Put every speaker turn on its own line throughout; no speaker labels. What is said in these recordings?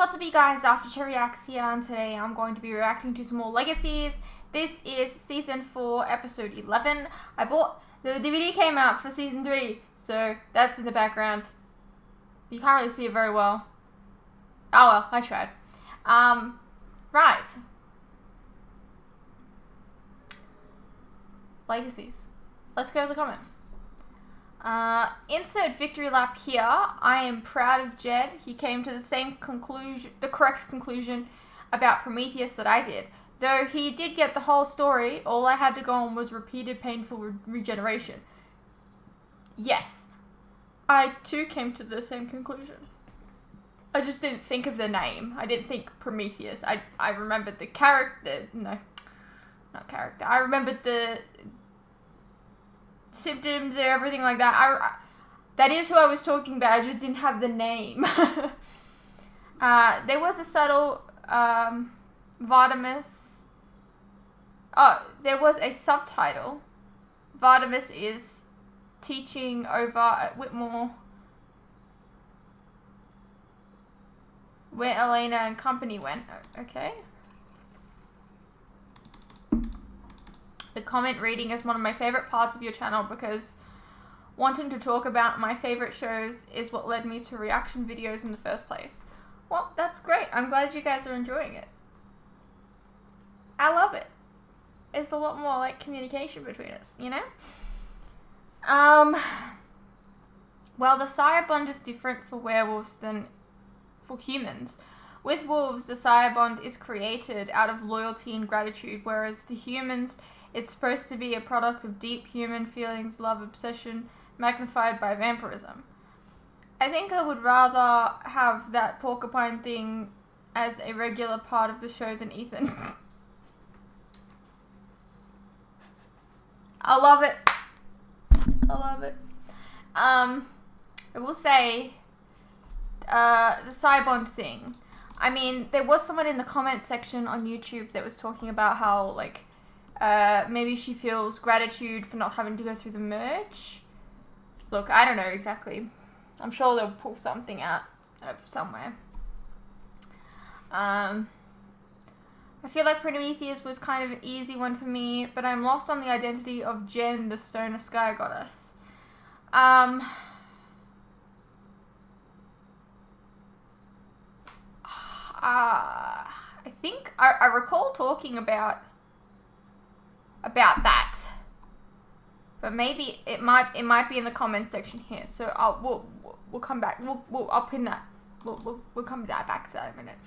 What's up, you guys? After Reacts here, and today I'm going to be reacting to some more Legacies. This is season 4, episode 11. The DVD came out for season 3, so that's in the background. You can't really see it very well. Oh well, I tried. Right. Legacies. Let's go to the comments. Insert victory lap here. I am proud of Jed. He came to the same conclusion, the correct conclusion about Prometheus that I did. Though he did get the whole story, all I had to go on was repeated painful regeneration. Yes, I too came to the same conclusion. I just didn't think of the name. I didn't think Prometheus. I remembered the character. No, not character. I remembered the symptoms and everything like that. That is who I was talking about. I just didn't have the name. There was a subtle Vardamus. Oh, there was a subtitle. Vardamus is teaching over at Whitmore, where Elena and company went. Okay. The comment reading is one of my favorite parts of your channel because wanting to talk about my favorite shows is what led me to reaction videos in the first place. Well, that's great. I'm glad you guys are enjoying it. I love it. It's a lot more like communication between us, you know? Well, the sire bond is different for werewolves than for humans. With wolves, the sire bond is created out of loyalty and gratitude, whereas the humans, it's supposed to be a product of deep human feelings, love, obsession, magnified by vampirism. I think I would rather have that porcupine thing as a regular part of the show than Ethan. I love it. I love it. I will say, the Cybond thing. I mean, there was someone in the comment section on YouTube that was talking about how, like, maybe she feels gratitude for not having to go through the merge. Look, I don't know exactly. I'm sure they'll pull something out of somewhere. I feel like Prometheus was kind of an easy one for me, but I'm lost on the identity of Jen, the Stoner Sky Goddess. I think I recall talking about that, but maybe it might be in the comment section here. So we'll come back. I'll pin that. We'll come back to that in a minute.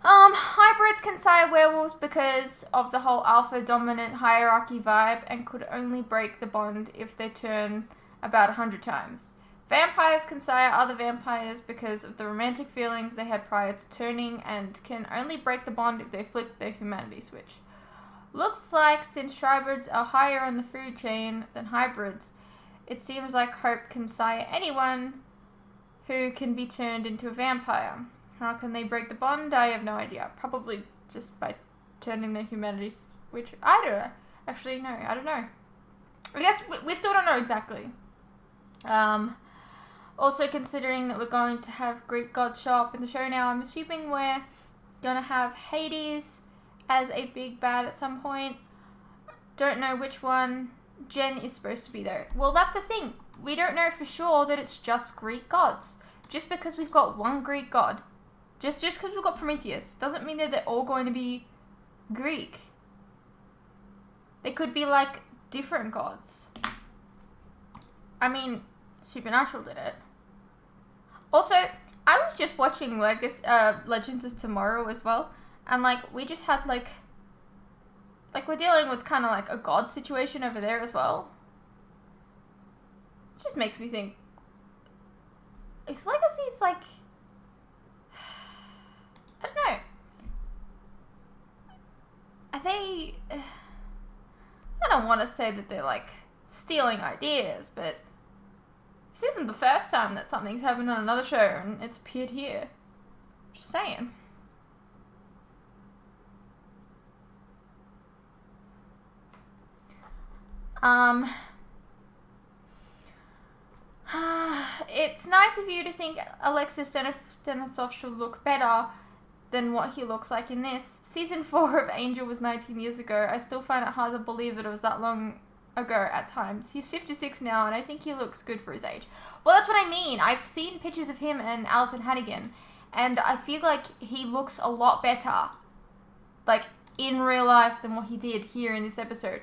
Hybrids can sire werewolves because of the whole alpha dominant hierarchy vibe and could only break the bond if they turn about 100 times. Vampires can sire other vampires because of the romantic feelings they had prior to turning and can only break the bond if they flick their humanity switch. Looks like since hybrids are higher on the food chain than hybrids, it seems like Hope can sire anyone who can be turned into a vampire. How can they break the bond? I have no idea. Probably just by turning their humanity switch. I don't know. Actually, no, I don't know. I guess we still don't know exactly. Also, considering that we're going to have Greek gods show up in the show now, I'm assuming we're going to have Hades as a big bad at some point. Don't know which one. Jen is supposed to be there. Well, that's the thing. We don't know for sure that it's just Greek gods. Just because we've got one Greek god, just because we've got Prometheus, doesn't mean that they're all going to be Greek. They could be like different gods. I mean, Supernatural did it. Also, I was just watching Legends of Tomorrow as well, and like we just had like we're dealing with kind of like a god situation over there as well. It just makes me think, is Legacies like, I don't know, are they, I don't want to say that they're like stealing ideas, but this isn't the first time that something's happened on another show and it's appeared here. Just saying. it's nice of you to think Alexis Denisov should look better than what he looks like in this. Season 4 of Angel was 19 years ago. I still find it hard to believe that it was that long ago at times. He's 56 now, and I think he looks good for his age. Well, that's what I mean. I've seen pictures of him and Alison Hannigan, and I feel like he looks a lot better, like, in real life than what he did here in this episode.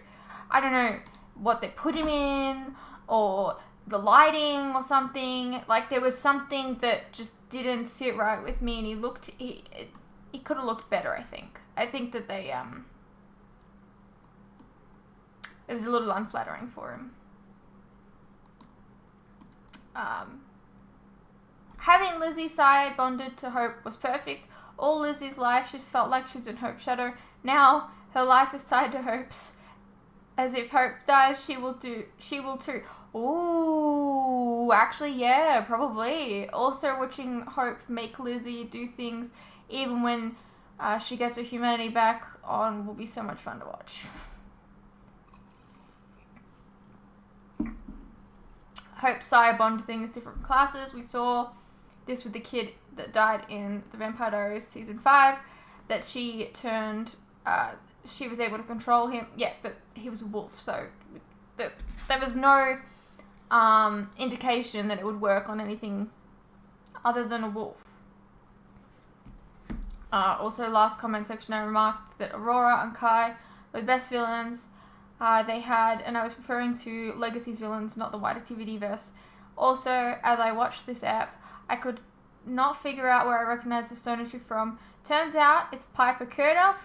I don't know what they put him in, or the lighting or something. Like, there was something that just didn't sit right with me, and he could have looked better, I think. I think that they, it was a little unflattering for him. Having Lizzie side bonded to Hope was perfect. All Lizzie's life, she's felt like she's in Hope's shadow. Now, her life is tied to Hope's. As if Hope dies, she will too. Ooh, actually, yeah, probably. Also, watching Hope make Lizzie do things, even when she gets her humanity back on, will be so much fun to watch. Hope's sire bond things, different classes. We saw this with the kid that died in The Vampire Diaries season 5, that she turned, she was able to control him. Yeah, but he was a wolf, so there was no indication that it would work on anything other than a wolf. Also, last comment section, I remarked that Aurora and Kai were the best villains they had, and I was referring to Legacies villains, not the wider TVD-verse. Also, as I watched this app, I could not figure out where I recognized the sonetry from. Turns out it's Piper Curda,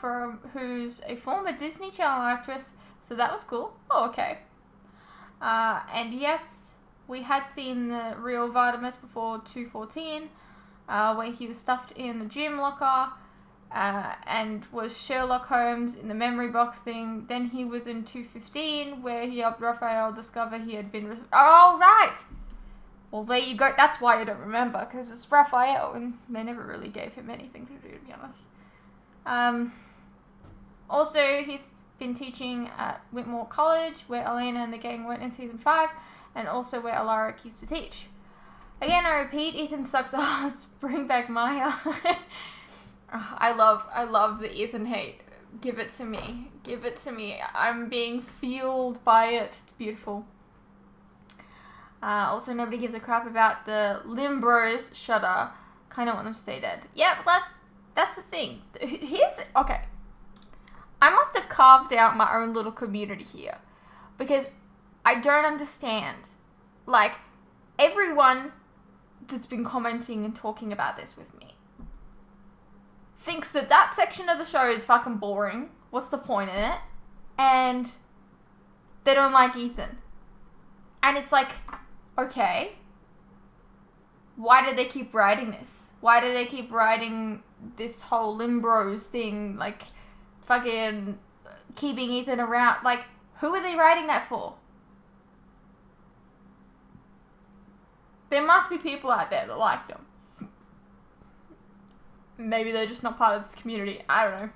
who's a former Disney Channel actress, so that was cool. Oh, okay. And yes, we had seen the real Vardamus before 214, where he was stuffed in the gym locker, and was Sherlock Holmes in the memory box thing. Then he was in 215, where he helped Raphael discover he had been... Oh, right! Well, there you go. That's why you don't remember, because it's Raphael, and they never really gave him anything to do, to be honest. Also, he's been teaching at Whitmore College, where Elena and the gang went in season 5, and also where Alaric used to teach. Again, I repeat, Ethan sucks ass. Bring back Maya. I love the Ethan hate. Give it to me. Give it to me. I'm being fueled by it. It's beautiful. Also, nobody gives a crap about the Limbros shudder. Kind of want them to stay dead. Yeah, but that's the thing. Okay. I must have carved out my own little community here, because I don't understand. Like, everyone that's been commenting and talking about this with me thinks that section of the show is fucking boring. What's the point in it? And they don't like Ethan. And it's like, okay, why did they keep writing this? Why did they keep writing this whole Limbros thing, like, fucking keeping Ethan around? Like, who are they writing that for? There must be people out there that like them. Maybe they're just not part of this community. I don't know.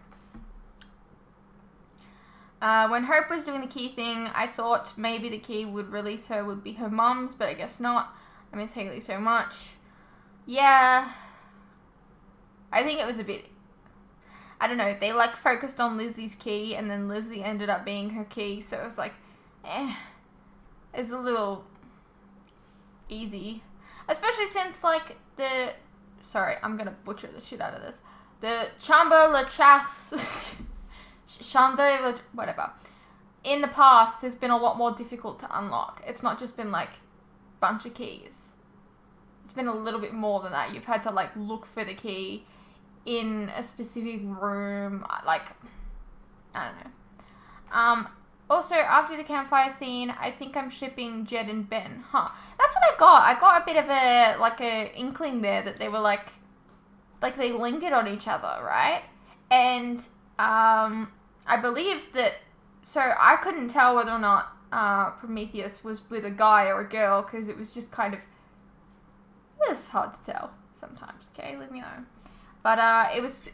When Hope was doing the key thing, I thought maybe the key would release her would be her mum's, but I guess not. I miss Haley so much. Yeah. I think it was a bit... I don't know. They, like, focused on Lizzie's key, and then Lizzie ended up being her key, so it was like, it's a little easy. Especially since, like, the... Sorry, I'm gonna butcher the shit out of this. The Chamber La Chasse... Chambre, whatever. In the past, has been a lot more difficult to unlock. It's not just been, like, bunch of keys. It's been a little bit more than that. You've had to, like, look for the key in a specific room. Like, I don't know. Also, after the campfire scene, I think I'm shipping Jed and Ben. Huh. That's what I got. I got a bit of a inkling there that they were, like they lingered on each other, right? And, I believe that, so I couldn't tell whether or not Prometheus was with a guy or a girl, because it was just kind of, it's hard to tell sometimes, okay? Leave me alone. But it was,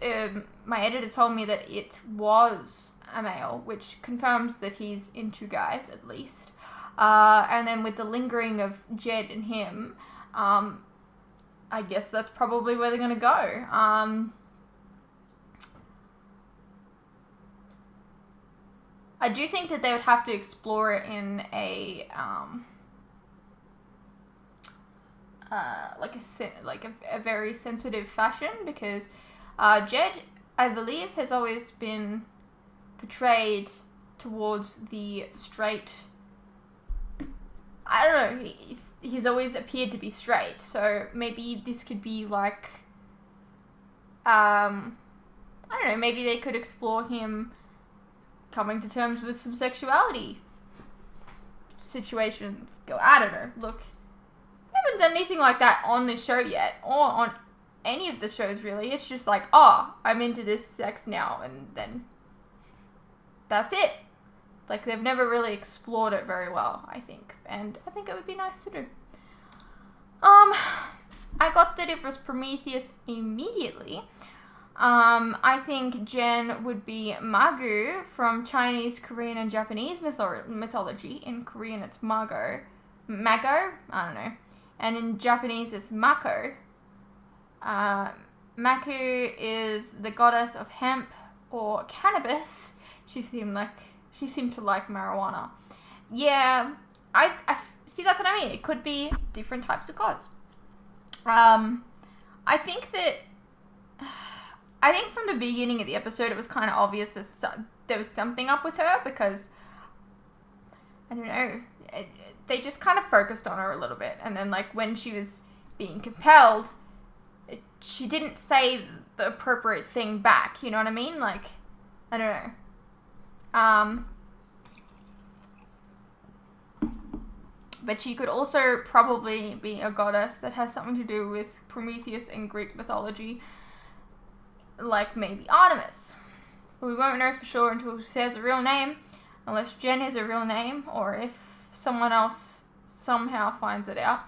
my editor told me that it was a male, which confirms that he's into guys, at least. And then with the lingering of Jed and him, I guess that's probably where they're going to go. I do think that they would have to explore it in a a very sensitive fashion, because Jed, I believe, has always been portrayed towards the straight. I don't know. He's always appeared to be straight, so maybe this could be like, I don't know. Maybe they could explore him coming to terms with some sexuality situations. I don't know. Look, we haven't done anything like that on this show yet, or on any of the shows really. It's just like, oh, I'm into this sex now, and then that's it. Like, they've never really explored it very well, I think. And I think it would be nice to do. I got that it was Prometheus immediately. I think Jen would be Magu from Chinese, Korean, and Japanese mythology. In Korean, it's Mago. I don't know. And in Japanese, it's Mako. Maku is the goddess of hemp or cannabis. She seemed to like marijuana. Yeah, I see, that's what I mean. It could be different types of gods. I think from the beginning of the episode, it was kind of obvious that there was something up with her, because, I don't know, they just kind of focused on her a little bit. And then, like, when she was being compelled, she didn't say the appropriate thing back. You know what I mean? Like, I don't know. But she could also probably be a goddess that has something to do with Prometheus in Greek mythology, like maybe Artemis. We won't know for sure until she says a real name, unless Jen has a real name, or if someone else somehow finds it out.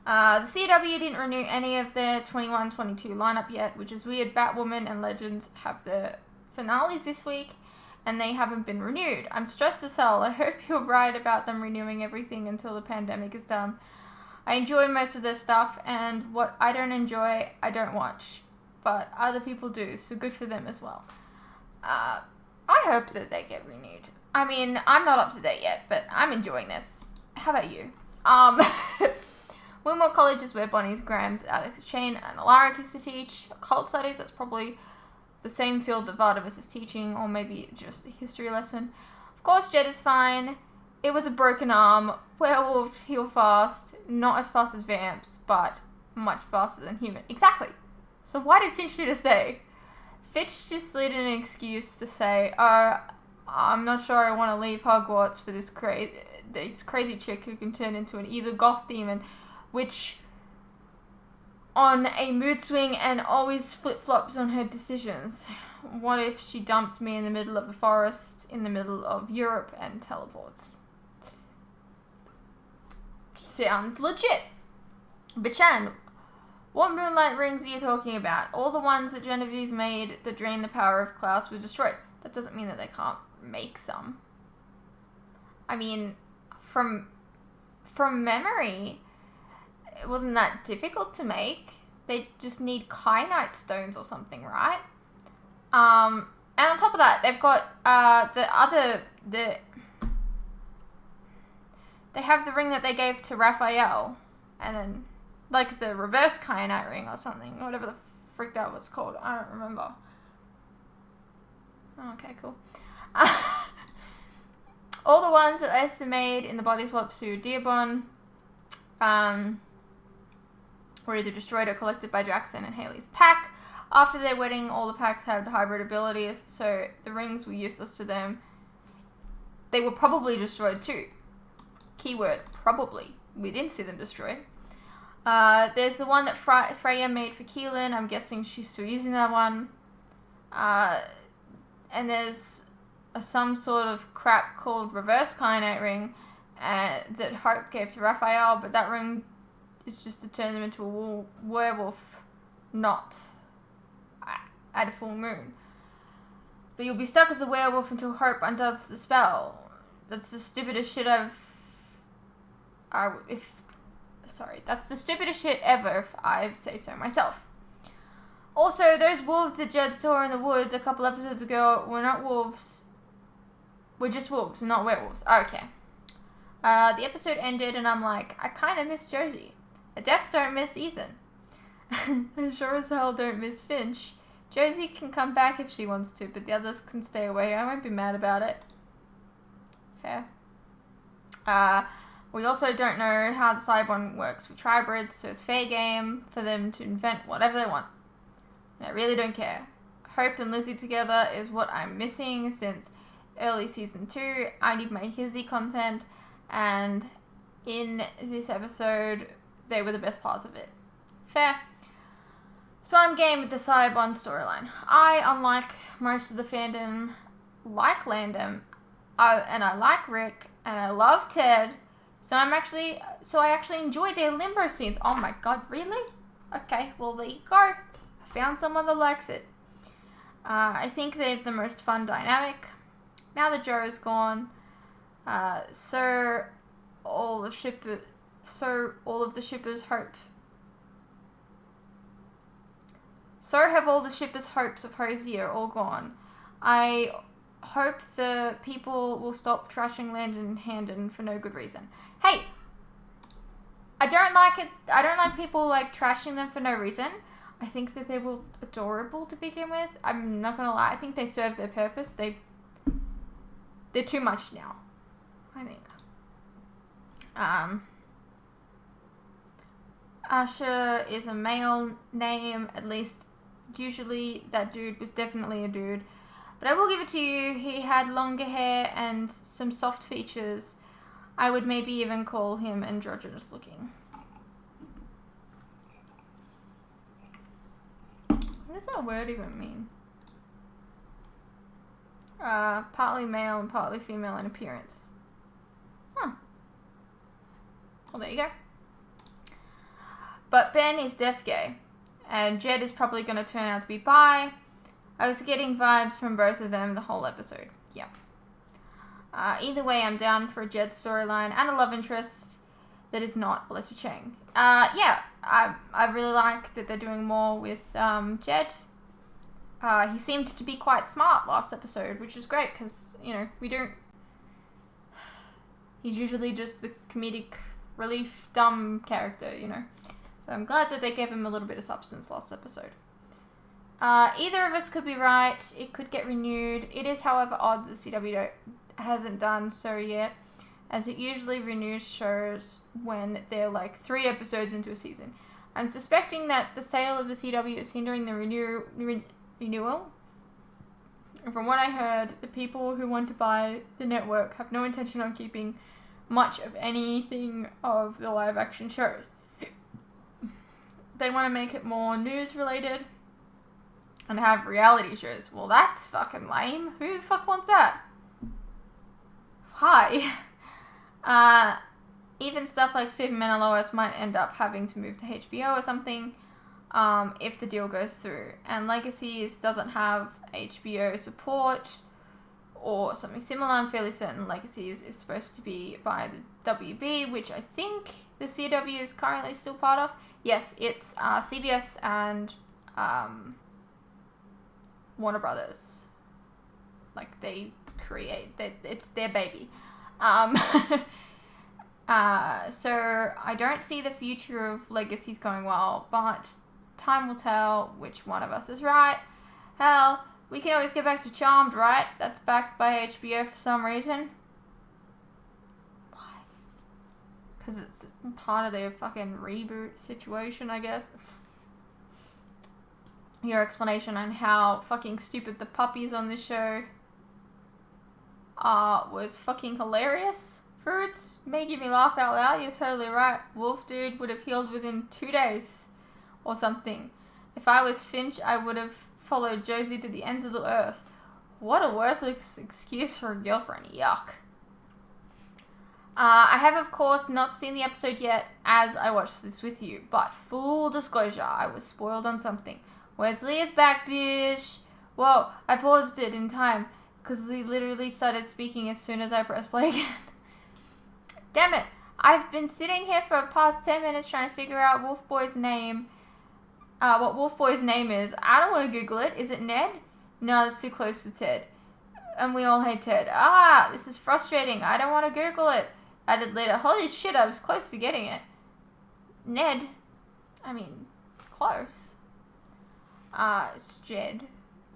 The CW didn't renew any of their 21-22 lineup yet, which is weird. Batwoman and Legends have the finales this week, and they haven't been renewed. I'm stressed as hell. I hope you're right about them renewing everything until the pandemic is done. I enjoy most of their stuff, and what I don't enjoy, I don't watch. But other people do, so good for them as well. I hope that they get renewed. I mean, I'm not up to date yet, but I'm enjoying this. How about you? Wilmore College is where Bonnie's, Graham's, Alex, Shane, and Alaric used to teach. Occult studies, that's probably the same field that Vardamus is teaching, or maybe just a history lesson. Of course, Jed is fine. It was a broken arm. Werewolves heal fast. Not as fast as vamps, but much faster than human. Exactly. So why did Finch need to say? Finch just needed an excuse to say, oh, I'm not sure I want to leave Hogwarts for this crazy chick who can turn into an either goth demon, which on a mood swing and always flip-flops on her decisions. What if she dumps me in the middle of the forest, in the middle of Europe, and teleports? Sounds legit. Bachan, what moonlight rings are you talking about? All the ones that Genevieve made that drain the power of Klaus were destroyed. That doesn't mean that they can't make some. I mean, from memory, it wasn't that difficult to make. They just need kyanite stones or something, right? And on top of that, they've got they have the ring that they gave to Raphael, and then like the reverse kyanite ring or something, whatever the frick that was called. I don't remember. Okay, cool. All the ones that Esther made in the body swap to Dearborn were either destroyed or collected by Jackson and Haley's pack. After their wedding, all the packs had hybrid abilities, so the rings were useless to them. They were probably destroyed too. Keyword, probably. We didn't see them destroyed. There's the one that Freya made for Keelan. I'm guessing she's still using that one. And there's some sort of crap called reverse kyanite ring that Hope gave to Raphael, but that ring is just to turn them into a werewolf, not at a full moon. But you'll be stuck as a werewolf until Hope undoes the spell. That's the stupidest shit if Sorry, that's the stupidest shit ever, if I say so myself. Also, those wolves that Jed saw in the woods a couple episodes ago were not wolves. We're just wolves, not werewolves. Okay. The episode ended and I'm like, I kind of miss Josie. I def don't miss Ethan. I sure as hell don't miss Finch. Josie can come back if she wants to, but the others can stay away. I won't be mad about it. Fair. We also don't know how the Cybon works with tribrids, so it's fair game for them to invent whatever they want. And I really don't care. Hope and Lizzie together is what I'm missing since early season 2. I need my Hizzy content, and in this episode, they were the best parts of it. Fair. So I'm game with the Cybon storyline. I, unlike most of the fandom, like Landon, and I like Rick, and I love Ted, so I actually enjoy their limbo scenes. Oh my god, really? Okay, well there you go. I found someone that likes it. I think they have the most fun dynamic. Now that Joe is gone, so all of the shippers' hope. So have all the shippers' hopes of Hosier all gone. I hope the people will stop trashing Landon and Handon for no good reason. Hey, I don't like it. I don't like people like trashing them for no reason. I think that they were adorable to begin with. I'm not gonna lie. I think they serve their purpose. They're too much now, I think. Asher is a male name, at least usually that dude was definitely a dude. But I will give it to you, he had longer hair and some soft features. I would maybe even call him androgynous looking. What does that word even mean? Partly male and partly female in appearance. Huh. Well, there you go. But Ben is deaf gay, and Jed is probably going to turn out to be bi. I was getting vibes from both of them the whole episode. Yeah. Either way, I'm down for a Jed storyline and a love interest that is not Alyssa Chang. Yeah, I really like that they're doing more with Jed. He seemed to be quite smart last episode, which is great because, you know, he's usually just the comedic relief dumb character, you know. So I'm glad that they gave him a little bit of substance last episode. Either of us could be right. It could get renewed. It is, however, odd that CW hasn't done so yet, as it usually renews shows when they're like 3 episodes into a season. I'm suspecting that the sale of the CW is hindering the renewal. And from what I heard, the people who want to buy the network have no intention on keeping much of anything of the live action shows. They want to make it more news related and have reality shows. Well, that's fucking lame. Who the fuck wants that? Why? Even stuff like Superman and Lois might end up having to move to HBO or something if the deal goes through. And Legacies doesn't have HBO support or something similar. I'm fairly certain Legacies is supposed to be by the WB, which I think the CW is currently still part of. Yes, it's CBS and Warner Brothers. Like, they create, it's their baby. So I don't see the future of Legacies going well, but time will tell which one of us is right. Hell, we can always get back to Charmed, right? That's backed by HBO for some reason. Why? Because it's part of their fucking reboot situation, I guess. Your explanation on how fucking stupid the puppies on this show was fucking hilarious. Fruits, making me laugh out loud. You're totally right. Wolf dude would have healed within 2 days or something. If I was Finch, I would have followed Josie to the ends of the earth. What a worthless excuse for a girlfriend. Yuck. I have, of course, not seen the episode yet as I watched this with you, but full disclosure, I was spoiled on something. Where's Leah's back, bitch? Whoa, I paused it in time because Lee literally started speaking as soon as I pressed play again. Damn it, I've been sitting here for the past 10 minutes trying to figure out Wolf Boy's name. What Wolf Boy's name is. I don't want to Google it. Is it Ned? No, it's too close to Ted. And we all hate Ted. This is frustrating. I don't want to Google it. Added later. Holy shit, I was close to getting it. Ned. I mean, close. It's Jed.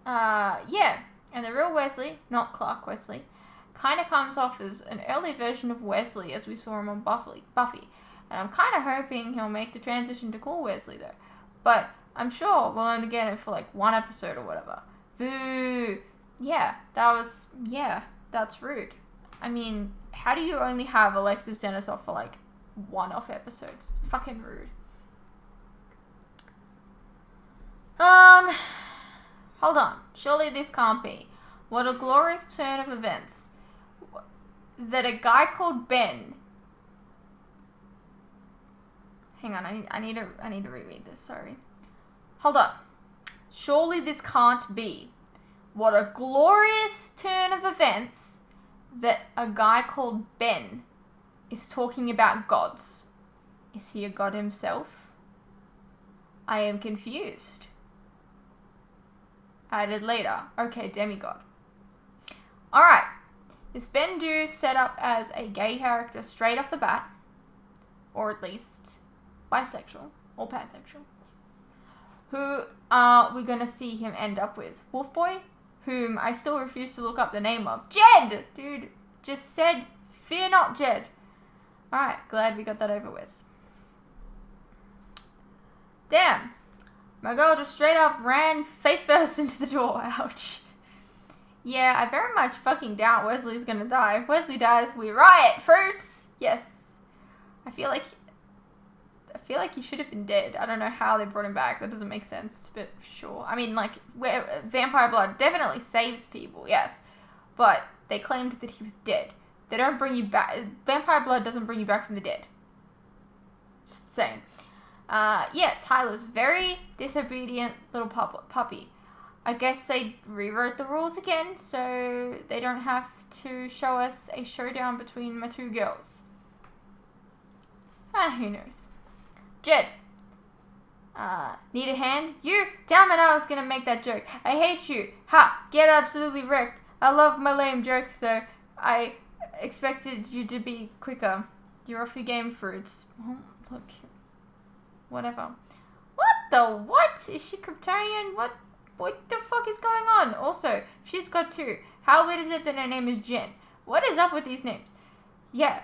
Yeah. And the real Wesley, not Clark Wesley, kind of comes off as an early version of Wesley as we saw him on Buffy. And I'm kind of hoping he'll make the transition to cool Wesley though. But I'm sure we'll only get it for like one episode or whatever. Boo! Yeah, that's rude. I mean, how do you only have Alexis Dennis off for like one-off episodes? It's fucking rude. Hold on. Surely this can't be. What a glorious turn of events. That a guy called Ben... Hang on, I need to reread this, sorry. Hold on. Surely this can't be. What a glorious turn of events that a guy called Ben is talking about gods. Is he a god himself? I am confused. Added later. Okay, demigod. Alright. Is Ben Do set up as a gay character straight off the bat? Or at least bisexual or pansexual? Who are we going to see him end up with? Wolf Boy? Whom I still refuse to look up the name of. Jed! Dude, just said, fear not, Jed. Alright, glad we got that over with. Damn. My girl just straight up ran face first into the door. Ouch. Yeah, I very much fucking doubt Wesley's gonna die. If Wesley dies, we riot! Fruits! Yes. I feel like he should have been dead. I don't know how they brought him back. That doesn't make sense, but sure. I mean, like, vampire blood definitely saves people, yes. But they claimed that he was dead. They don't bring you back. Vampire blood doesn't bring you back from the dead. Just saying. Yeah, Tyler's very disobedient little puppy. I guess they rewrote the rules again, so they don't have to show us a showdown between my two girls. Who knows. Jed. Need a hand? You? Damn it, I was gonna make that joke. I hate you. Ha! Get absolutely wrecked. I love my lame jokes, though. I expected you to be quicker. You're off your game, Fruits. Oh, look. Whatever. What? Is she Kryptonian? What the fuck is going on? Also, she's got two. How weird is it that her name is Jen? What is up with these names? Yeah.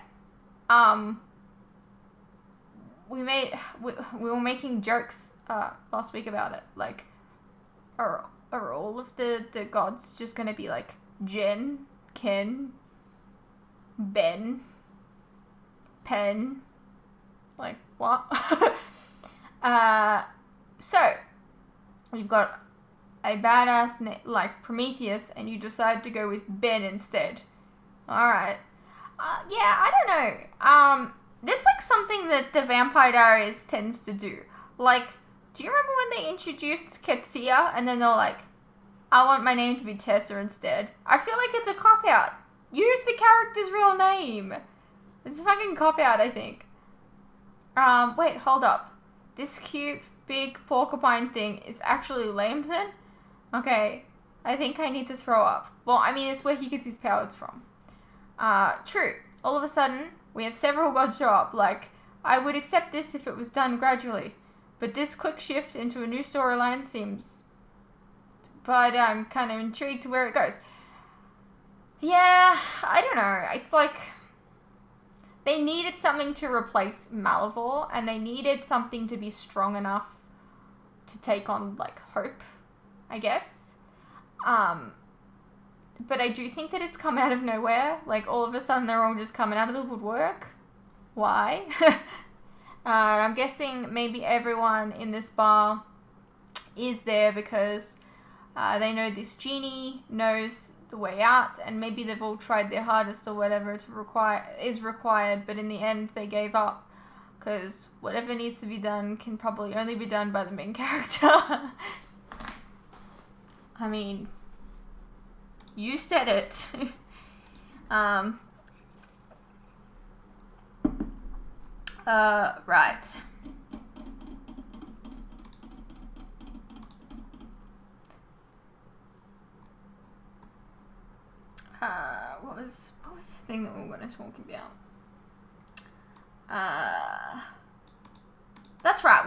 We were making jokes last week about it. Like, are all of the gods just gonna be like Jen, Ken, Ben, Pen? Like, what? So you've got a badass like Prometheus, and you decide to go with Ben instead. All right. Yeah, I don't know. That's like something that the Vampire Diaries tends to do. Like, do you remember when they introduced Ketsia and then they're like, I want my name to be Tessa instead? I feel like it's a cop-out. Use the character's real name. It's a fucking cop-out, I think. Wait, hold up. This cute, big porcupine thing is actually Lamson? Okay, I think I need to throw up. Well, I mean, it's where he gets his powers from. True. All of a sudden, we have several gods show up. Like, I would accept this if it was done gradually. But this quick shift into a new storyline seems... But I'm kind of intrigued to where it goes. Yeah, I don't know. It's like... They needed something to replace Malivore, and they needed something to be strong enough to take on, like, Hope, I guess. But I do think that it's come out of nowhere. Like, all of a sudden, they're all just coming out of the woodwork. Why? I'm guessing maybe everyone in this bar is there because they know this genie knows the way out, and maybe they've all tried their hardest or whatever is required, but in the end they gave up because whatever needs to be done can probably only be done by the main character. I mean, you said it. Right. What was the thing that we were going to talk about? That's right.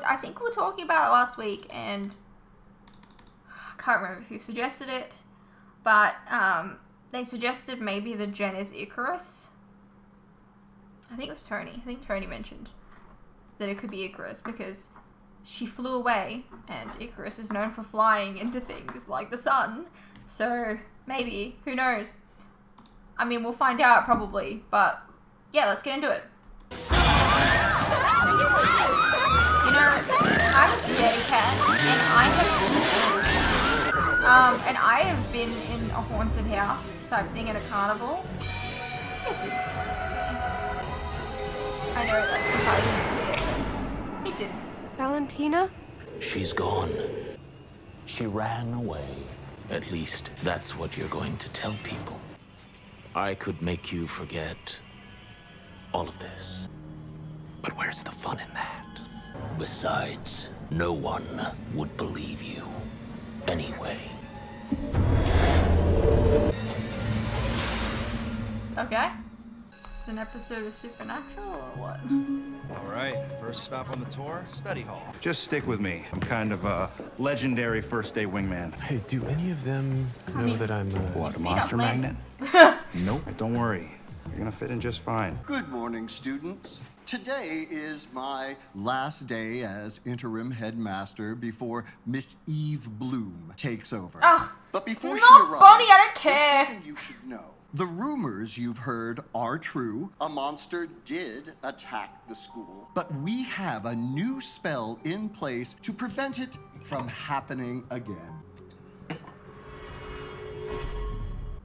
I think we were talking about it last week, and I can't remember who suggested it, but they suggested maybe that Jen is Icarus. I think it was Tony. I think Tony mentioned that it could be Icarus because she flew away, and Icarus is known for flying into things like the sun. So maybe, who knows? I mean, we'll find out probably, but yeah, let's get into it. You know, I'm a scaredy cat, and I have been in a haunted house type thing at a carnival. I know that's surprising to hear, but he didn't.
Valentina?
She's gone. She ran away. At least, that's what you're going to tell people. I could make you forget all of this. But where's the fun in that? Besides, no one would believe you anyway.
Okay. It's an episode of Supernatural or what?
All right, first stop on the tour, study hall.
Just stick with me. I'm kind of a legendary first-day wingman.
Hey, do any of them know that I'm
What, a
Meet
monster
up late.
magnet? Nope. Don't worry. You're gonna fit in just fine.
Good morning, students. Today is my last day as interim headmaster before Miss Eve Bloom takes over.
Ugh,
but before
it's
she
not
arrives,
Bonnie, I don't
there's
care.
something you should know. The rumors you've heard are true. A monster did attack the school, but we have a new spell in place to prevent it from happening again.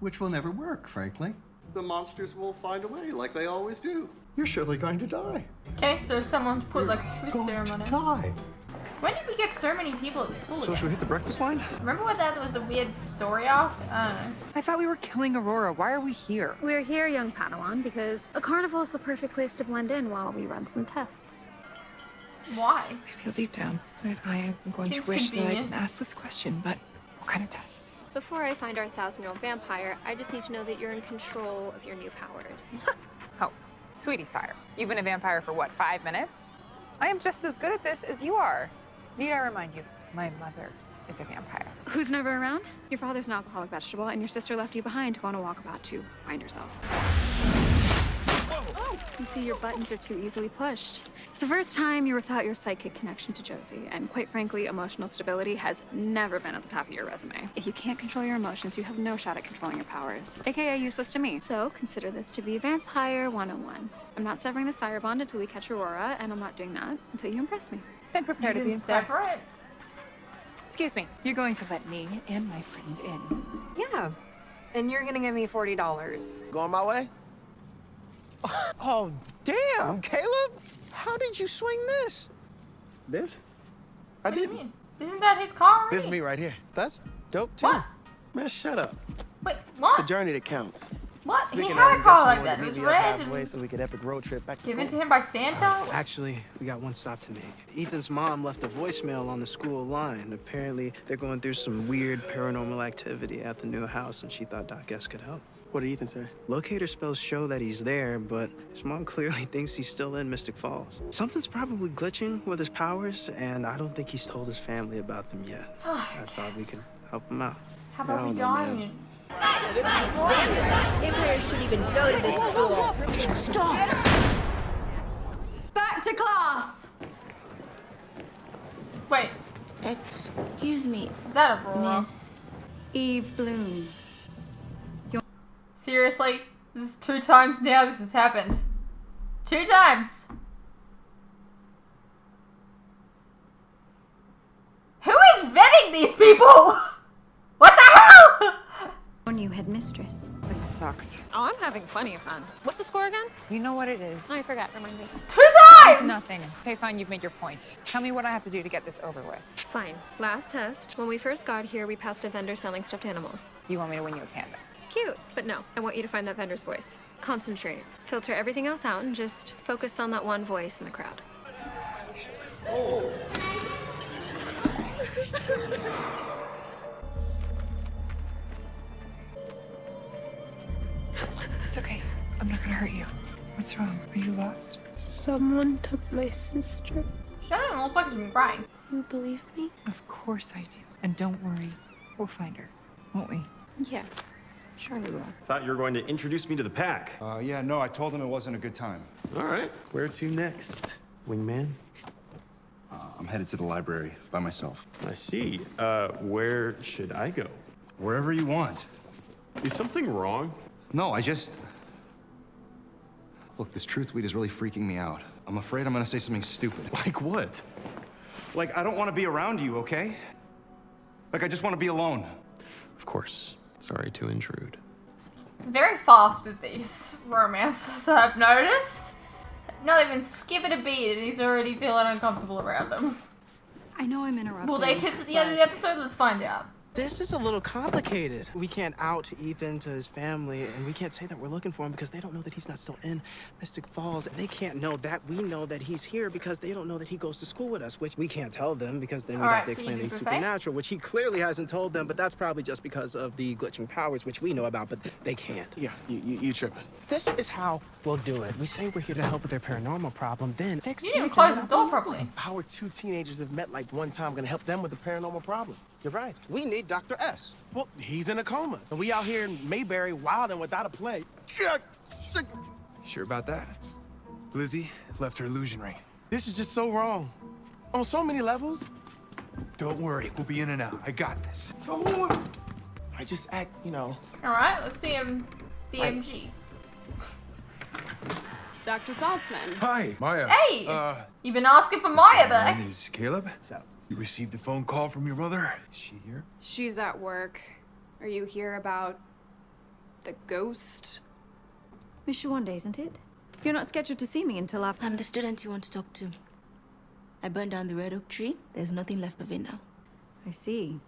Which will never work, frankly. The monsters will find a way, like they always do. You're surely going to die.
Okay, so someone put like a truth serum on it.
Die.
When did we get so many people at the school
So
again?
should we hit the breakfast line?
Remember when that was a weird story arc? I don't know.
I thought we were killing Aurora. Why are we here?
We're here, young Padawan, because a carnival is the perfect place to blend in while we run some tests.
Why?
I feel deep down that I am going
Seems
to wish that I
convenient.
didn't ask this question, but what kind of tests?
Before I find our 1,000-year-old vampire, I just need to know that you're in control of your new powers.
Oh, sweetie sire, you've been a vampire for what, 5 minutes? I am just as good at this as you are. Need I remind you, my mother is a vampire.
Who's never around? Your father's an alcoholic vegetable, and your sister left you behind to go on a walkabout to find herself. Oh, you see, your buttons are too easily pushed. It's the first time you were thought your psychic connection to Josie, and quite frankly, emotional stability has never been at the top of your resume. If you can't control your emotions, you have no shot at controlling your powers, aka useless to me. So consider this to be Vampire 101. I'm not severing the sire bond until we catch Aurora, and I'm not doing that until you impress me.
Then prepare to be impressed.
Separate?
Excuse me, you're going to let me and my friend in.
Yeah. And you're gonna give me $40.
Going my way? Oh, damn, Caleb. How did you swing this? This? I
What do you
didn't.
mean? Isn't that his car already?
This is me right here. That's dope, too.
What?
Man, shut up.
Wait,
It's the
what?
journey that counts.
What?
Speaking
He had
of
a car
investment,
like
you
that. It
wanted to
was
meet me up
red
halfway
and
so we could epic road trip back to
given to
school.
him by Santa?
Actually, we got one stop to make. Ethan's mom left a voicemail on the school line. Apparently, they're going through some weird paranormal activity at the new house, and she thought Doc S could help.
What did Ethan say?
Locator spells show that he's there, but his mom clearly thinks he's still in Mystic Falls. Something's probably glitching with his powers, and I don't think he's told his family about them yet. I thought we could help him out.
How about
I
we
don't know,
die?
man.
Vampires shouldn't even go to this school. Stop! Back to class!
Wait,
Excuse me,
is that Aurora?
Miss Eve Bloom.
Seriously? This is 2 times now this has happened. 2 times! Who is vetting these people? What the hell?
New headmistress.
This sucks.
Oh, I'm having plenty of fun. What's the score again?
You know what it is.
I forgot. Remind me.
2 times!
Nothing. Okay, fine, you've made your point. Tell me what I have to do to get this over with.
Fine. Last test. When we first got here, we passed a vendor selling stuffed animals.
You want me to win you a panda?
Cute, but no. I want you to find that vendor's voice. Concentrate.
Filter everything else out and just focus on that one voice in the crowd.
It's okay. I'm not gonna hurt you. What's wrong? Are you lost?
Someone took my sister.
She doesn't look like she's been crying.
You believe me?
Of course I do. And don't worry. We'll find her, won't we?
Yeah. Sure we will.
Thought you were going to introduce me to the pack.
Yeah, no, I told him it wasn't a good time.
All right. Where to next, wingman?
I'm headed to the library by myself.
I see. Where should I go?
Wherever you want.
Is something wrong?
No, Look, this truth weed is really freaking me out. I'm afraid I'm gonna say something stupid.
Like what?
Like, I don't want to be around you, okay? Like, I just want to be alone.
Of course. Sorry to intrude.
Very fast with these romances, I've noticed. Not even skipping a beat and he's already feeling uncomfortable around him.
I know I'm interrupting.
Will they kiss at the end of the episode? Let's find out.
This is a little complicated. We can't out Ethan to his family, and we can't say that we're looking for him because they don't know that he's not still in Mystic Falls. They can't know that we know that he's here because they don't know that he goes to school with us, which we can't tell them because then we'd have to explain that he's supernatural, which he clearly hasn't told them, but that's probably just because of the glitching powers, which we know about, but they can't.
Yeah, you tripping. This is how we'll do it. We say we're here to help with their paranormal problem, then fix it.
You didn't even close the door properly.
How are two teenagers have met like one time gonna help them with the paranormal problem? You're right. We need Dr. S. Well, he's in a coma. And we out here in Mayberry wilding without a play.
Sure about that? Lizzie left her illusion ring.
This is just so wrong. On so many levels.
Don't worry, we'll be in and out. I got this.
Oh, I just act,
All right, let's see him. BMG.
Dr. Saltzman.
Hi, Maya.
Hey! You've been asking for Maya
My
back.
name is Caleb.
So,
you received a phone call from your mother. Is she here?
She's at work. Are you here about the ghost?
Miss Shawanda, isn't it? You're not scheduled to see me until after.
I'm the student you want to talk to. I burned down the red oak tree. There's nothing left of it now.
I see.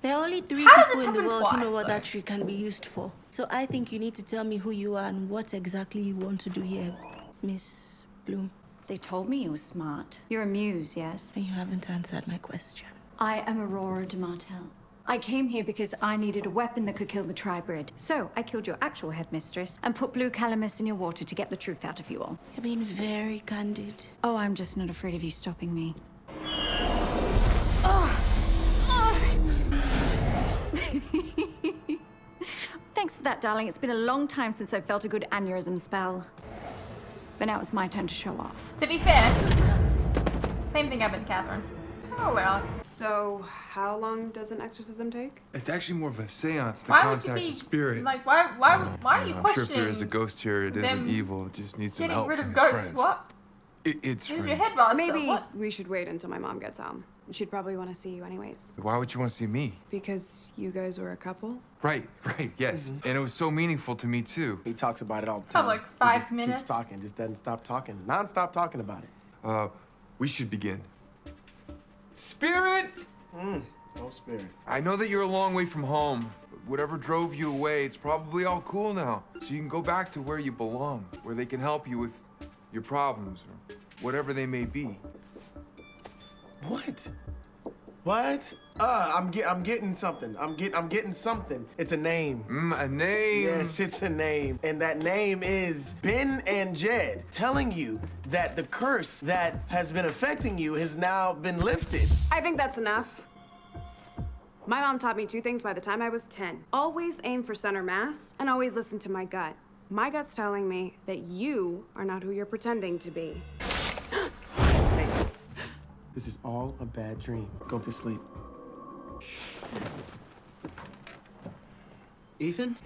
There are only 3
How does
people
this
in the
happen
world who
twice,
know what
though?
that tree can be used for. So I think you need to tell me who you are and what exactly you want to do here, Miss Bloom.
They told me you were smart. You're a muse, yes?
And you haven't answered my question.
I am Aurora de Martel. I came here because I needed a weapon that could kill the tribrid. So I killed your actual headmistress and put blue calamus in your water to get the truth out of you all.
You're being very candid.
Oh, I'm just not afraid of you stopping me. Thanks for that, darling. It's been a long time since I felt a good aneurysm spell. But now it's my turn to show off.
To be fair, same thing happened to Catherine. Oh well.
So, how long does an exorcism take?
It's actually more of a seance to
Why would you
contact
be
the spirit.
like? Why are you
I'm
questioning?
sure if there is a ghost here, it
them
isn't evil. It just needs some
Getting
help
rid
from
of
his
ghosts?
friends.
What?
It's
Who's
friends.
your headmaster?
Maybe
What?
we should wait until my mom gets home. She'd probably want to see you anyways.
Why would you want to see me?
Because you guys were a couple?
Right, yes. And it was so meaningful to me, too.
he talks about it all the
For
time.
like
He
5
just
minutes.
keeps talking, just doesn't stop talking. Non-stop talking about it.
We should begin. Spirit!
Oh, spirit.
I know that you're a long way from home, but whatever drove you away, it's probably all cool now. So you can go back to where you belong, where they can help you with your problems, or whatever they may be.
What? What? I'm getting something. I'm getting something. It's a name.
A name?
Yes, it's a name. And that name is Ben and Jed, telling you that the curse that has been affecting you has now been lifted.
I think that's enough. My mom taught me 2 things by the time I was 10. Always aim for center mass and always listen to my gut. My gut's telling me that you are not who you're pretending to be.
Hey, this is all a bad dream. Go to sleep.
Ethan?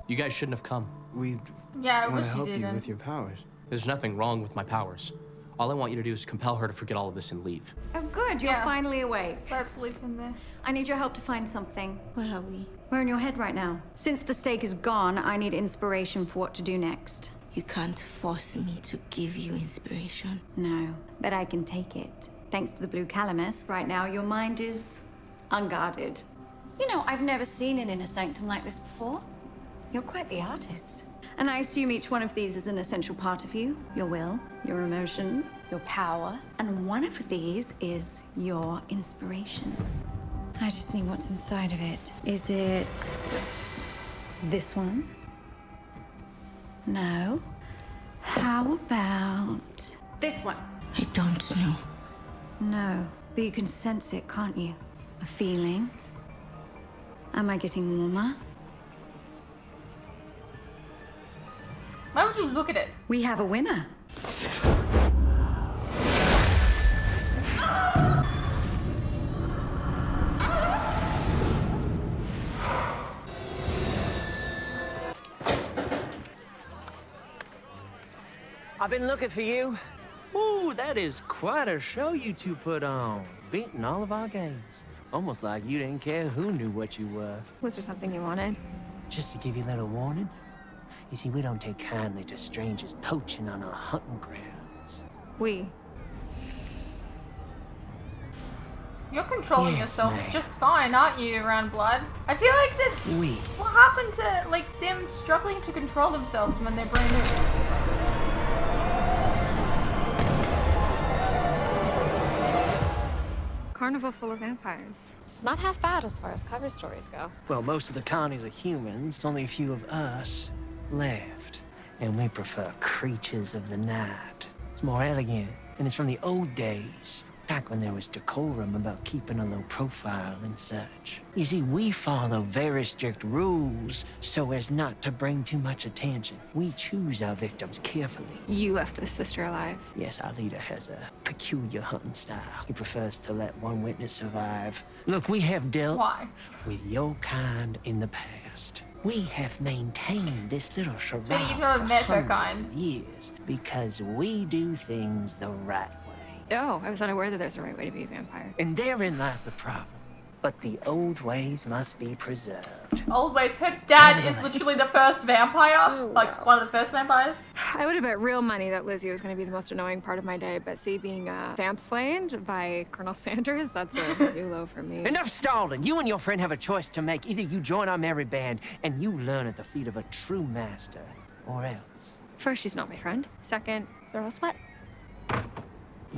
You guys shouldn't have come.
We
Yeah, I
want
wish
to
you
help you
didn't.
with your powers.
There's nothing wrong with my powers. All I want you to do is compel her to forget all of this and leave.
Oh, good. You're finally awake.
Let's leave him there.
I need your help to find something.
Where are we?
We're in your head right now. Since the stake is gone, I need inspiration for what to do next.
You can't force me to give you inspiration.
No, but I can take it. Thanks to the blue calamus, right now your mind is unguarded. You know, I've never seen an inner sanctum like this before. You're quite the artist. And I assume each one of these is an essential part of you. Your will, your emotions, your power. And one of these is your inspiration. I just need what's inside of it. Is it this one? No. How about this one?
I don't know.
No, but you can sense it, can't you? A feeling. Am I getting warmer?
Why would you look at it?
We have a winner.
I've been looking for you. Ooh, that is quite a show you two put on. Beating all of our games. Almost like you didn't care who knew what you were.
Was there something you wanted?
Just to give you a little warning. You see, we don't take kindly to strangers poaching on our hunting grounds.
You're controlling
Yes,
yourself
ma'am.
just fine, aren't you, around blood? I feel like that. What happened to, like, them struggling to control themselves when they're brand new?
Carnival full of vampires.
It's not half bad as far as cover stories go.
Well, most of the colonies are humans. Only a few of us left. And we prefer creatures of the night. It's more elegant, and it's from the old days. Back when there was decorum about keeping a low profile and such. You see, we follow very strict rules so as not to bring too much attention. We choose our victims carefully.
You left this sister alive.
Yes, our leader has a peculiar hunting style. He prefers to let one witness survive. Look, we have dealt with your kind in the past. We have maintained this little charade
Sweetie, you've
for
never met her
hundreds of
kind.
years because we do things the right way.
Oh, I was unaware that there's a right way to be a vampire.
And therein lies the problem. But the old ways must be preserved.
Old ways. Her dad is literally the first vampire. Like, one of the first vampires.
I would have bet real money that Lizzie was going to be the most annoying part of my day, but see, being vamp-splained by Colonel Sanders, that's a new low for me.
Enough stalling! You and your friend have a choice to make. Either you join our merry band and you learn at the feet of a true master, or else.
First, she's not my friend. Second, they're all sweat.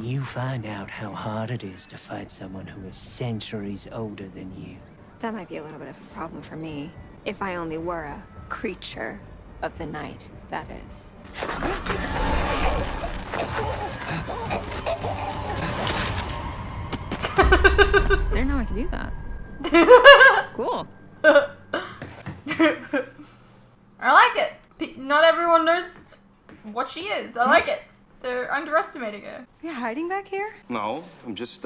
You find out how hard it is to fight someone who is centuries older than you.
That might be a little bit of a problem for me. If I only were a creature of the night, that is. Didn't know I could do that. Cool.
I like it. Not everyone knows what she is. I like it. They're underestimating her.
You're hiding back here?
No, I'm just,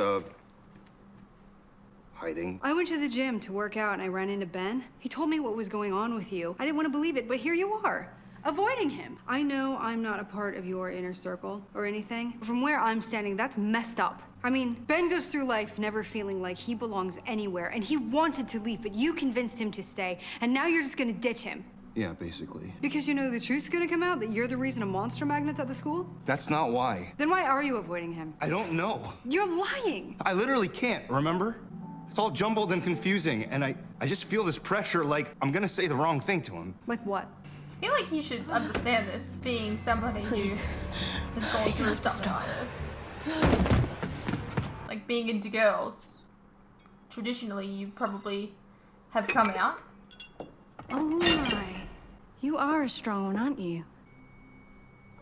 hiding.
I went to the gym to work out and I ran into Ben. He told me what was going on with you. I didn't want to believe it, but here you are, avoiding him. I know I'm not a part of your inner circle or anything, but from where I'm standing, that's messed up. I mean, Ben goes through life never feeling like he belongs anywhere, and he wanted to leave, but you convinced him to stay, and now you're just gonna ditch him.
Yeah, basically.
Because you know the truth's gonna come out that you're the reason a monster magnet's at the school?
That's not why.
Then why are you avoiding him?
I don't know.
You're lying.
I literally can't, remember? It's all jumbled and confusing, and I just feel this pressure like I'm gonna say the wrong thing to him.
Like what?
I feel like you should understand this, being somebody who is going through something like this. Like, being into girls. Traditionally, you probably have come out.
Oh my. You are a strong one, aren't you?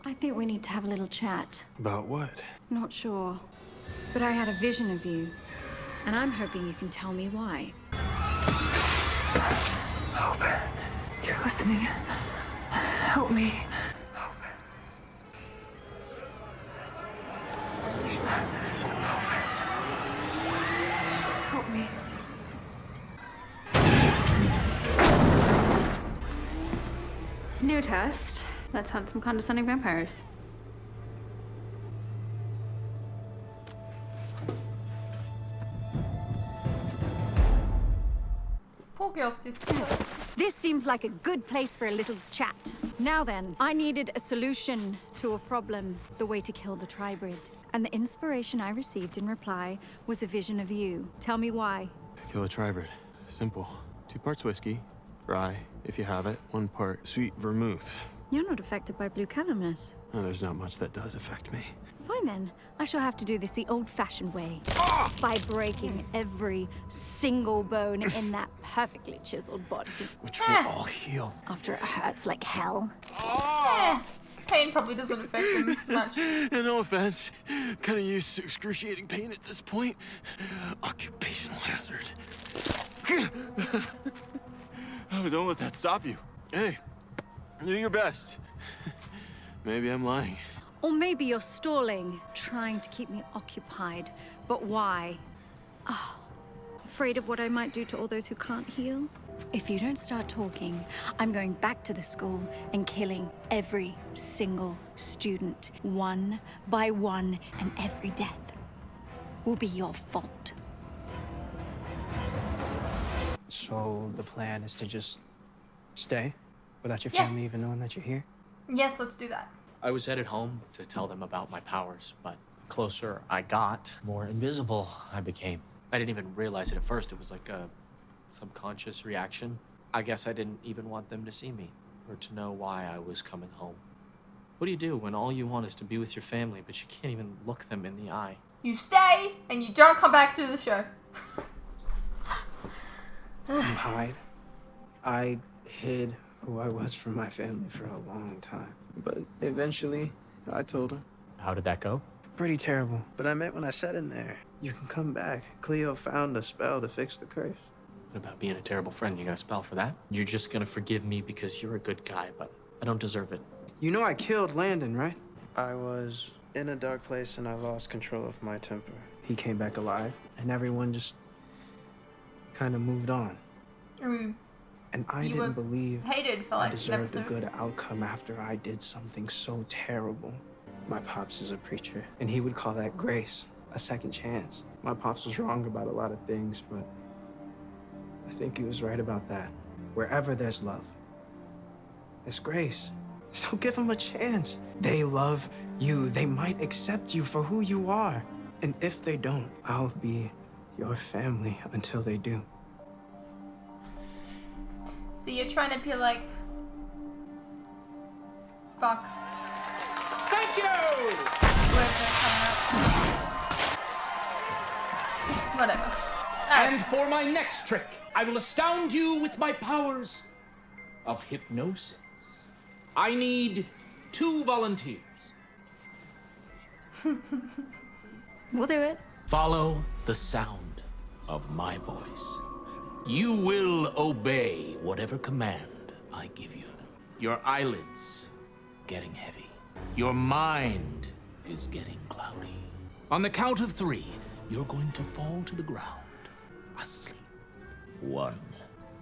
I think we need to have a little chat.
About what?
Not sure. But I had a vision of you. And I'm hoping you can tell me why.
Hope, you're listening. Help me. Help me.
New test. Let's hunt some condescending vampires.
Poor girl sister.
This seems like a good place for a little chat. Now then, I needed a solution to a problem, the way to kill the tribrid. And the inspiration I received in reply was a vision of you. Tell me why.
Kill a tribrid. Simple. 2 parts whiskey, rye, if you have it, 1 part sweet vermouth.
You're not affected by blue calamus.
Oh, there's not much that does affect me.
Fine then. I shall have to do this the old-fashioned way. By breaking every single bone in that perfectly chiseled body.
Which will all heal.
After it hurts like hell.
Pain probably doesn't affect him much.
No offense. Kind of used to excruciating pain at this point. Occupational hazard. Oh, don't let that stop you. Hey, do your best. Maybe I'm lying.
Or maybe you're stalling, trying to keep me occupied. But why? Oh, afraid of what I might do to all those who can't heal? If you don't start talking, I'm going back to the school and killing every single student, one by one, and every death will be your fault.
So the plan is to just stay without your
Yes.
family even knowing that you're here?
Yes, let's do that.
I was headed home to tell them about my powers, but the closer I got, more invisible I became. I didn't even realize it at first. It was like a subconscious reaction. I guess I didn't even want them to see me or to know why I was coming home. What do you do when all you want is to be with your family, but you can't even look them in the eye?
You stay and you don't come back to the show.
You hide. I hid who I was from my family for a long time. But eventually, I told them.
How did that go?
Pretty terrible. But I meant when I said in there, you can come back. Cleo found a spell to fix the curse.
What about being a terrible friend? You got a spell for that? You're just gonna forgive me because you're a good guy, but I don't deserve it.
You know I killed Landon, right? I was in a dark place and I lost control of my temper. He came back alive, and everyone just kind of moved on. And I
You
didn't
were
believe
hated for
I
like an
deserved a
episode.
good outcome after I did something so terrible. My pops is a preacher, and he would call that grace, a second chance. My pops was wrong about a lot of things, but I think he was right about that. Wherever there's love, there's grace. So give them a chance. They love you. They might accept you for who you are. And if they don't, I'll be your family until they do.
So you're trying to be like, fuck.
Thank you!
Whatever.
And for my next trick, I will astound you with my powers of hypnosis. I need 2 volunteers.
We'll do it.
Follow the sound of my voice. You will obey whatever command I give you. Your eyelids getting heavy. Your mind is getting cloudy. On the count of 3, you're going to fall to the ground, asleep. 1,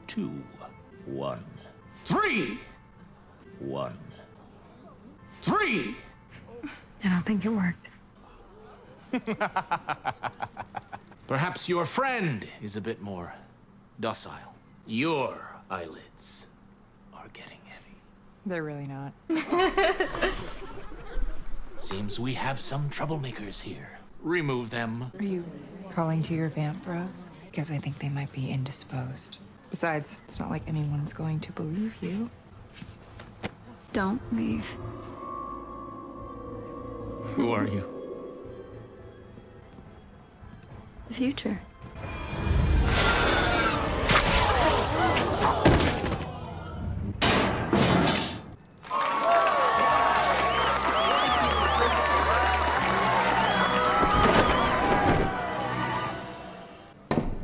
2, 1, 3. 1, 3.
I don't think it worked.
Perhaps your friend is a bit more docile. Your eyelids are getting heavy.
They're really not.
Seems we have some troublemakers here. Remove them.
Are you calling to your vamp bros? Because I think they might be indisposed. Besides, it's not like anyone's going to believe you.
Don't leave.
Who are you?
The future.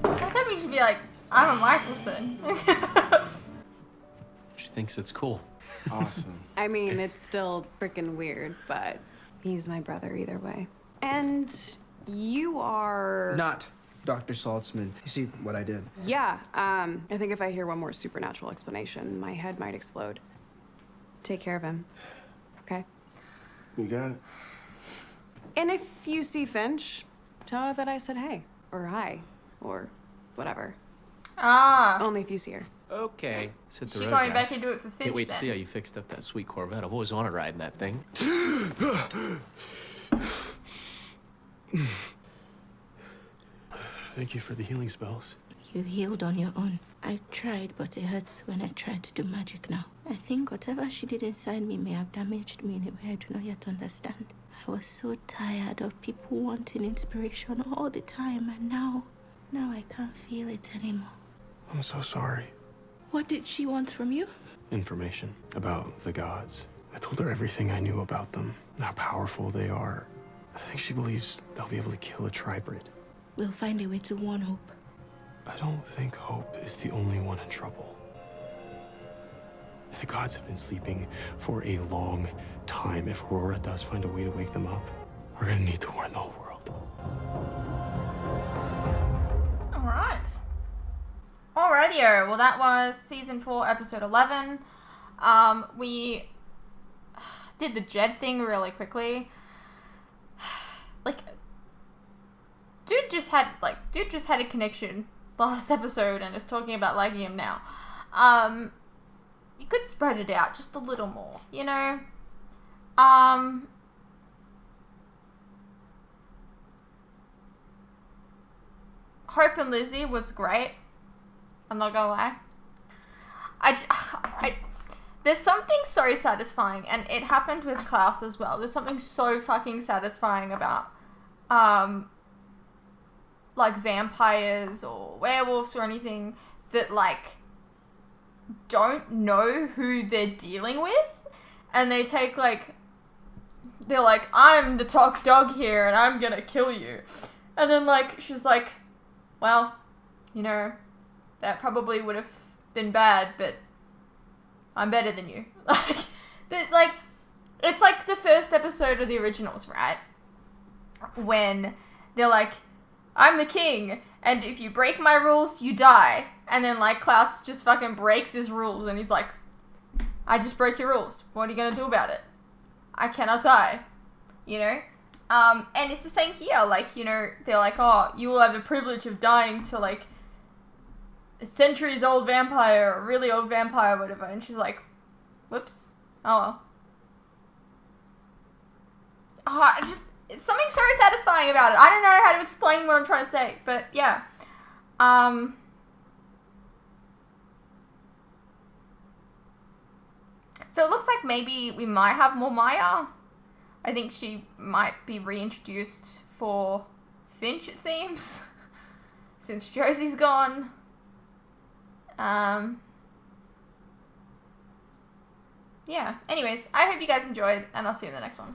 I was hoping you should be like, I'm a Michelson.
She thinks it's cool.
Awesome.
I mean, it's still freaking weird, but he's my brother either way. And you are...
Not Dr. Saltzman. You see what I did?
Yeah, I think if I hear one more supernatural explanation, my head might explode. Take care of him, okay?
You got it.
And if you see Finch, tell her that I said hey, or hi, or whatever.
Ah.
Only if you see her.
Okay. Let's hit the
She
road,
going
guys.
back and do it for Finch
Can't wait to
then.
see how you fixed up that sweet Corvette. I've always wanted to ride in that thing.
Thank you for the healing spells.
You healed on your own. I tried, but it hurts when I try to do magic now. I think whatever she did inside me may have damaged me in a way I do not yet understand. I was so tired of people wanting inspiration all the time, and now I can't feel it anymore.
I'm so sorry.
What did she want from you?
Information about the gods. I told her everything I knew about them, how powerful they are. I think she believes they'll be able to kill a tribrid.
We'll find a way to warn Hope.
I don't think Hope is the only one in trouble. The gods have been sleeping for a long time. If Aurora does find a way to wake them up, we're gonna need to warn the whole world.
Alright. Alrighty-o. Well, that was Season 4, Episode 11. We did the Jed thing really quickly. Like, dude just had a connection last episode and is talking about liking him now. You could spread it out just a little more, you know? Hope and Lizzie was great. I'm not gonna lie. There's something so satisfying, and it happened with Klaus as well. There's something so fucking satisfying about, like vampires or werewolves or anything that, like, don't know who they're dealing with, and they take, like, they're like, I'm the top dog here, and I'm gonna kill you. And then, like, she's like, well, you know, that probably would have been bad, but I'm better than you. Like, it's like the first episode of the originals, right? When they're like, I'm the king, and if you break my rules, you die. And then, like, Klaus just fucking breaks his rules, and he's like, I just broke your rules. What are you gonna do about it? I cannot die. You know? And it's the same here. Like, you know, they're like, oh, you will have the privilege of dying to, like, a centuries-old vampire, or a really old vampire, or whatever. And she's like, whoops. Oh, well. Oh, it's something so satisfying about it. I don't know how to explain what I'm trying to say, but yeah. So it looks like maybe we might have more Maya. I think she might be reintroduced for Finch, it seems. Since Josie's gone. Yeah. Anyways, I hope you guys enjoyed, and I'll see you in the next one.